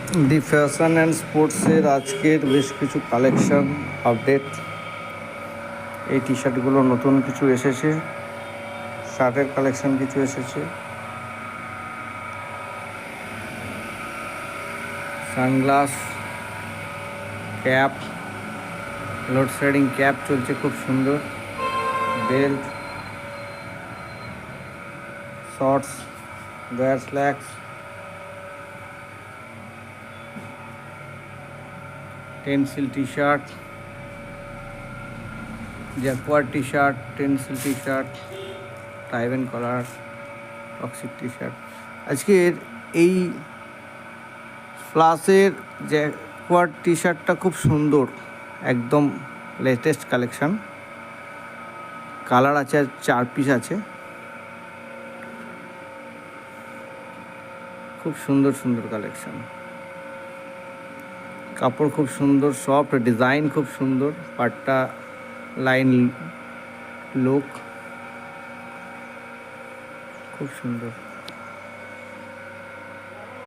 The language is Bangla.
দি ফ্যাশন অ্যান্ড স্পোর্টসের আজকের বেশ কিছু কালেকশন আপডেট। এই টি শার্টগুলো নতুন কিছু এসেছে, শার্টের কালেকশন কিছু এসেছে, সানগ্লাস, ক্যাপ, লোডশেডিং ক্যাপ চলছে খুব সুন্দর, বেল্ট, শর্টস, ডয়ার slacks, tencel T shirt, jacquard T shirt, tencel T shirt, টাইভেন কলার, টক্সিক টি শার্ট। আজকের এই ফ্লাসের জ্যাকোয়ার টি শার্টটা খুব সুন্দর, একদম লেটেস্ট কালেকশান। কালার আছে 4 পিস আছে, খুব সুন্দর সুন্দর কালেকশান। কাপড় খুব সুন্দর, সফট, ডিজাইন খুব সুন্দর, পাটটা লাইন লুক খুব সুন্দর।